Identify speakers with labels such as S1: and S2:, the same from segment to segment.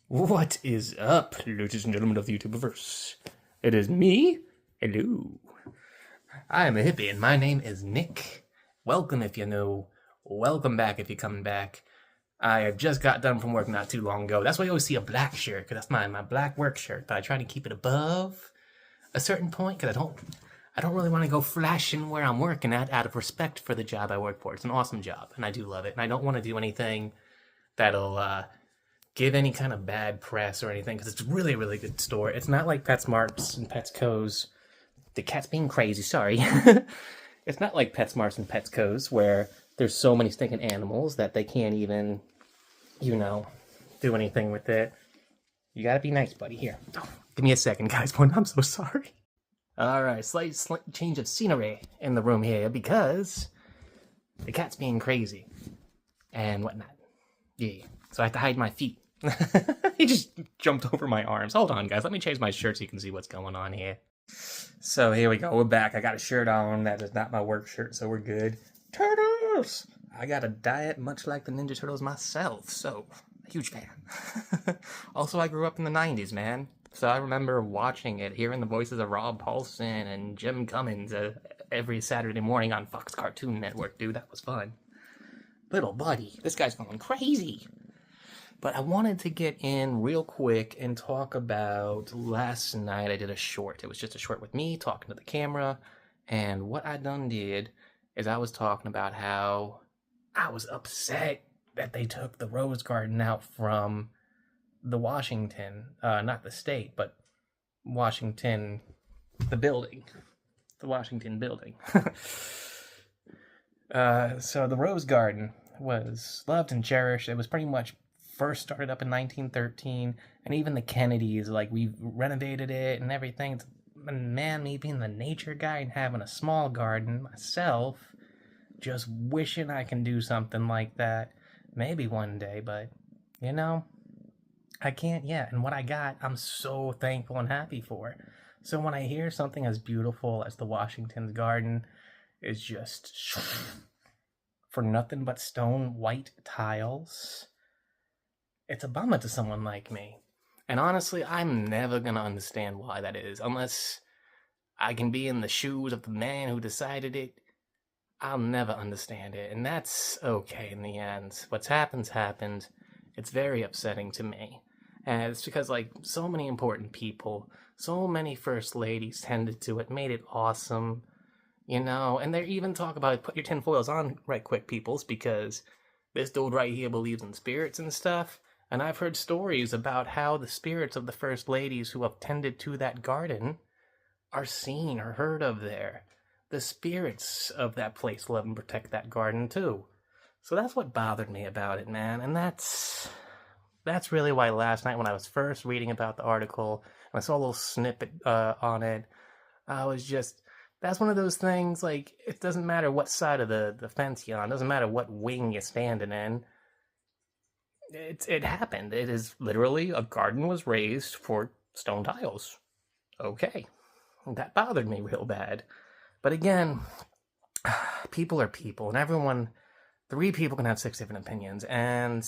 S1: What is up, ladies and gentlemen of the YouTubeverse? It is me. Hello. I am a hippie, and my name is Nick. Welcome if you're new. Welcome back if you're coming back. I have just got done from work not too long ago. That's why you always see a black shirt, because that's my black work shirt. But I try to keep it above a certain point, because I don't really want to go flashing where I'm working at out of respect for the job I work for. It's an awesome job, and I do love it. And I don't want to do anything that'll give any kind of bad press or anything, because it's really, really good store. It's not like PetSmarts and Petco's. The cat's being crazy, sorry. It's not like PetSmarts and Petco's where there's so many stinking animals that they can't even, do anything with it. You gotta be nice, buddy. Here. Oh, give me a second, guys. I'm so sorry. Alright, slight change of scenery in the room here because the cat's being crazy and whatnot. Yeah. So I have to hide my feet. He just jumped over my arms. Hold on, guys. Let me change my shirt so you can see what's going on here. So here we go. We're back. I got a shirt on. That is not my work shirt, so we're good. Turtles! I got a diet much like the Ninja Turtles myself, so a huge fan. Also, I grew up in the 90s, man. So I remember watching it, hearing the voices of Rob Paulson and Jim Cummins every Saturday morning on Fox Cartoon Network, dude. That was fun. Little buddy, this guy's going crazy. But I wanted to get in real quick and talk about last night. I did a short. It was just a short with me talking to the camera. And what I done did is I was talking about how I was upset that they took the Rose Garden out from the Washington, not the state, but Washington, the building. The Washington building. So the Rose Garden was loved and cherished. It was pretty much first started up in 1913, and even the Kennedys, we renovated it and everything. And man, me being the nature guy and having a small garden myself, just wishing I can do something like that. Maybe one day, but, I can't yet. And what I got, I'm so thankful and happy for. So when I hear something as beautiful as the Washington's garden is just for nothing but stone white tiles, it's a bummer to someone like me. And honestly, I'm never going to understand why that is. Unless I can be in the shoes of the man who decided it, I'll never understand it. And that's okay in the end. What's happened's happened. It's very upsetting to me. And it's because, so many important people, so many first ladies tended to it, made it awesome, And they even talk about it, put your tinfoils on right quick, peoples, because this dude right here believes in spirits and stuff. And I've heard stories about how the spirits of the first ladies who have tended to that garden are seen or heard of there. The spirits of that place love and protect that garden too. So that's what bothered me about it, man. And that's really why last night when I was first reading about the article, and I saw a little snippet on it, I was just, that's one of those things, it doesn't matter what side of the fence you're on, it doesn't matter what wing you're standing in. It happened. It is literally a garden was raised for stone tiles. Okay. That bothered me real bad. But again, people are people, and three people can have 6 different opinions, and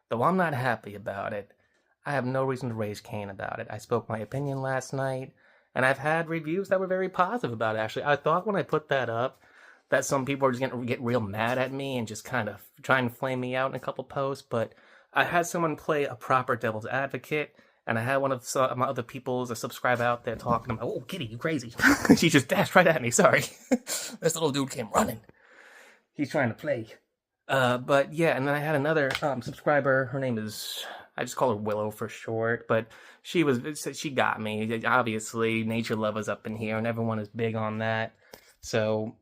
S1: though I'm not happy about it, I have no reason to raise Cain about it. I spoke my opinion last night, and I've had reviews that were very positive about it, actually. I thought when I put that up, that some people are just going to get real mad at me and just kind of try and flame me out in a couple posts, but I had someone play a proper devil's advocate, and I had one of my other people's a subscriber out there talking about, oh, Kitty, you crazy. She just dashed right at me, sorry. This little dude came running. He's trying to play. But yeah, and then I had another subscriber, her name is, I just call her Willow for short, but she got me. Obviously, nature lovers up in here, and everyone is big on that. So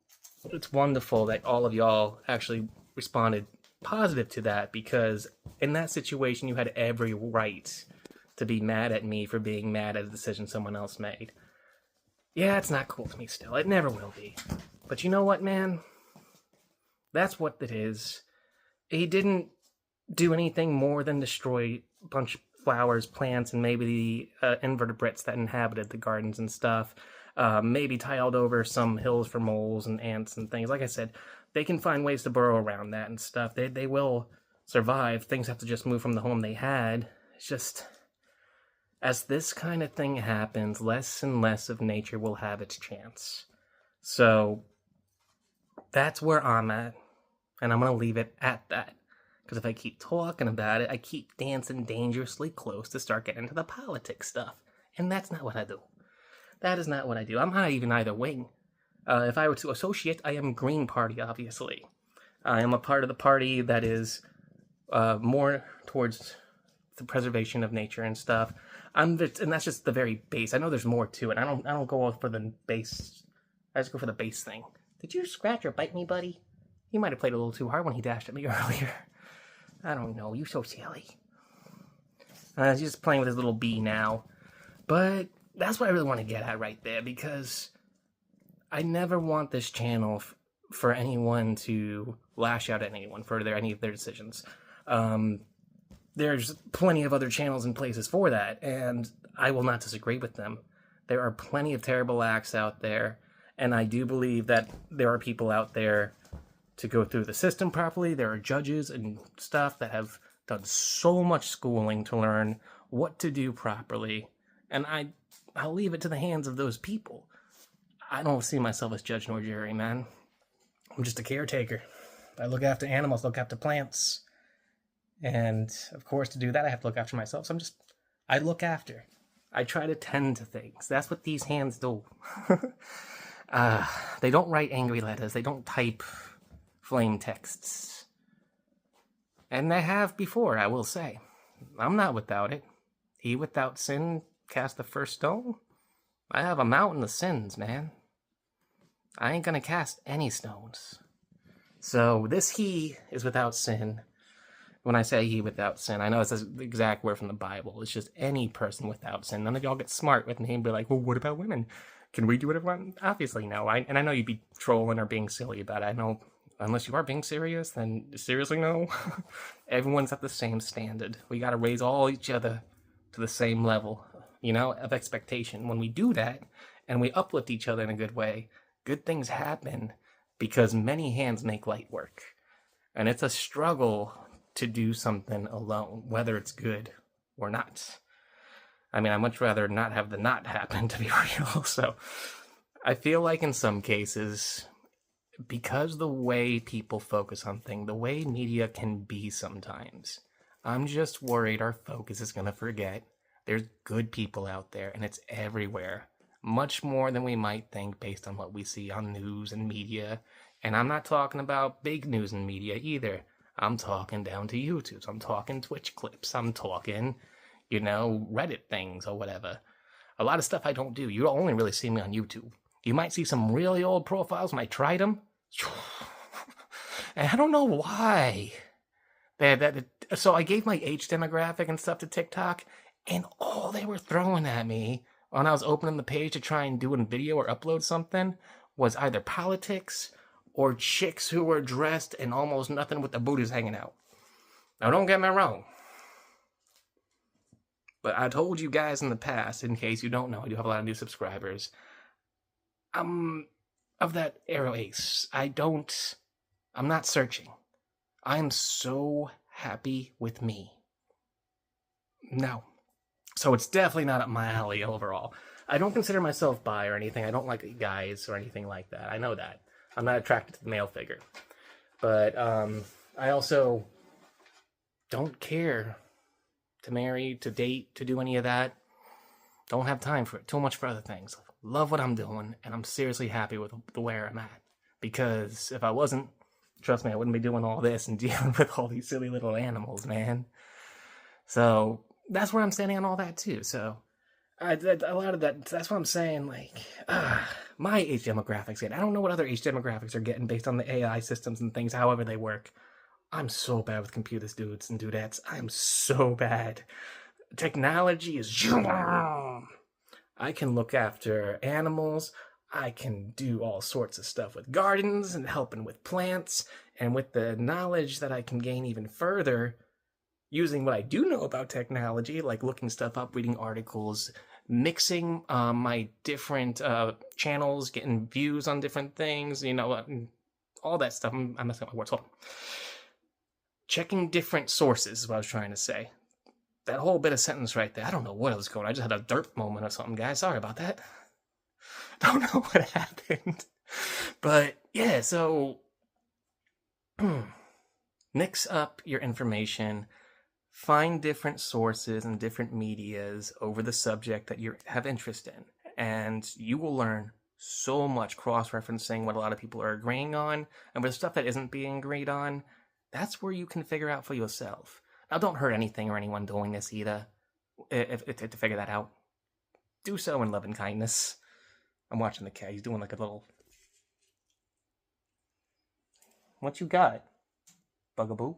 S1: it's wonderful that all of y'all actually responded positive to that, because in that situation, you had every right to be mad at me for being mad at a decision someone else made. Yeah, it's not cool to me still. It never will be. But you know what, man? That's what it is. He didn't do anything more than destroy a bunch of flowers, plants, and maybe the invertebrates that inhabited the gardens and stuff. Maybe tiled over some hills for moles and ants and things. Like I said, they can find ways to burrow around that and stuff. They will survive. Things have to just move from the home they had It's just, as this kind of thing happens, less and less of nature will have its chance. So that's where I'm at, and I'm going to leave it at that. Because if I keep talking about it, I keep dancing dangerously close to start getting into the politics stuff. And that's not what I do. That is not what I do. I'm not even either wing. If I were to associate, I am Green Party, obviously. I am a part of the party that is more towards the preservation of nature and stuff. And that's just the very base. I know there's more to it. I don't go for the base. I just go for the base thing. Did you scratch or bite me, buddy? He might have played a little too hard when he dashed at me earlier. I don't know. You're so silly. He's just playing with his little bee now. But that's what I really want to get at right there, because I never want this channel for anyone to lash out at anyone for any of their decisions. There's plenty of other channels and places for that, and I will not disagree with them. There are plenty of terrible acts out there, and I do believe that there are people out there to go through the system properly. There are judges and stuff that have done so much schooling to learn what to do properly, and I'll leave it to the hands of those people. I don't see myself as judge nor jury, man. I'm just a caretaker. I look after animals, look after plants. And, of course, to do that, I have to look after myself. So I look after. I try to tend to things. That's what these hands do. They don't write angry letters. They don't type flame texts. And they have before, I will say. I'm not without it. He without sin cast the first stone. I have a mountain of sins, man. I ain't gonna cast any stones. So this he is without sin. When I say he without sin, I know it's the exact word from the Bible. It's just any person without sin. None of y'all get smart with me and be like, well, what about women? Can we do whatever we want? Obviously, no. And I know you'd be trolling or being silly about it. I know, unless you are being serious, then seriously, no. Everyone's at the same standard. We gotta raise all each other to the same level, of expectation. When we do that, and we uplift each other in a good way, good things happen, because many hands make light work. And it's a struggle to do something alone, whether it's good or not. I mean, I'd much rather not have the not happen, to be real. So I feel like in some cases, because the way people focus on things, the way media can be sometimes, I'm just worried our focus is going to forget there's good people out there, and it's everywhere. Much more than we might think based on what we see on news and media. And I'm not talking about big news and media either. I'm talking down to YouTube. I'm talking Twitch clips. I'm talking, Reddit things or whatever. A lot of stuff I don't do. You only really see me on YouTube. You might see some really old profiles when I tried them. And I don't know why. So I gave my age demographic and stuff to TikTok, and all they were throwing at me when I was opening the page to try and do a video or upload something was either politics or chicks who were dressed in almost nothing with their booties hanging out. Now, don't get me wrong. But I told you guys in the past, in case you don't know, I do have a lot of new subscribers. I'm of that arrow ace. I'm not searching. I am so happy with me. No. So it's definitely not up my alley overall. I don't consider myself bi or anything. I don't like guys or anything like that. I know that. I'm not attracted to the male figure. But I also don't care to marry, to date, to do any of that. Don't have time for it. Too much for other things. Love what I'm doing, and I'm seriously happy with the where I'm at. Because if I wasn't, trust me, I wouldn't be doing all this and dealing with all these silly little animals, man. So that's where I'm standing on all that, too. So a lot of that, that's what I'm saying, my age demographics get. I don't know what other age demographics are getting based on the AI systems and things, however they work. I'm so bad with computers, dudes and dudettes. I'm so bad. Technology is... I can look after animals. I can do all sorts of stuff with gardens and helping with plants. And with the knowledge that I can gain even further, using what I do know about technology, like looking stuff up, reading articles, mixing my different channels, getting views on different things, all that stuff. I'm messing up my words. Hold on. Checking different sources is what I was trying to say. that whole bit of sentence right there, I don't know what it was going. I just had a derp moment or something, guys. Sorry about that. Don't know what happened. But yeah, so mix up your information, find different sources and different medias over the subject that you have interest in, and you will learn so much cross-referencing what a lot of people are agreeing on, and with stuff that isn't being agreed on, that's where you can figure out for yourself. Now, don't hurt anything or anyone doing this either. If to figure that out, do so in love and kindness. I'm watching the cat. He's doing like a little. What you got, bugaboo?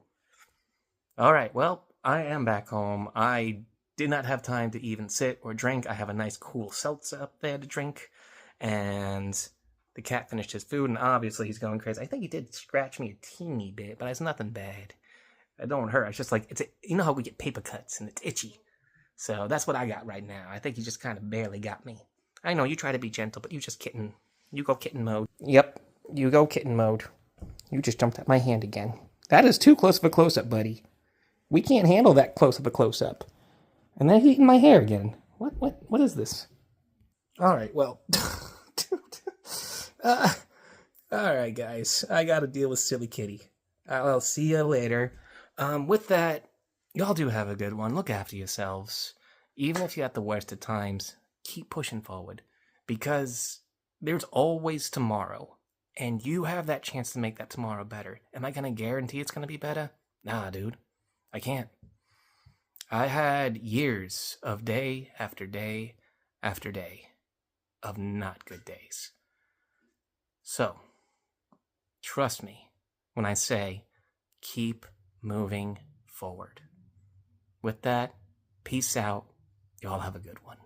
S1: All right. Well, I am back home. I did not have time to even sit or drink. I have a nice cool seltzer up there to drink, and the cat finished his food, and obviously he's going crazy. I think he did scratch me a teeny bit, but it's nothing bad. It don't hurt. It's just like, you know how we get paper cuts and it's itchy. So that's what I got right now. I think he just kind of barely got me. I know you try to be gentle, but you just kitten. You go kitten mode. Yep, you go kitten mode. You just jumped at my hand again. That is too close of a close-up, buddy. We can't handle that close of a close-up. And then he's eating my hair again. What is this? All right, well. All right, guys. I got to deal with Silly Kitty. I'll see you later. With that, y'all do have a good one. Look after yourselves. Even if you're at the worst of times, keep pushing forward. Because there's always tomorrow. And you have that chance to make that tomorrow better. Am I going to guarantee it's going to be better? Nah, dude. I can't. I had years of day after day after day of not good days. So, trust me when I say keep moving forward. With that, peace out. Y'all have a good one.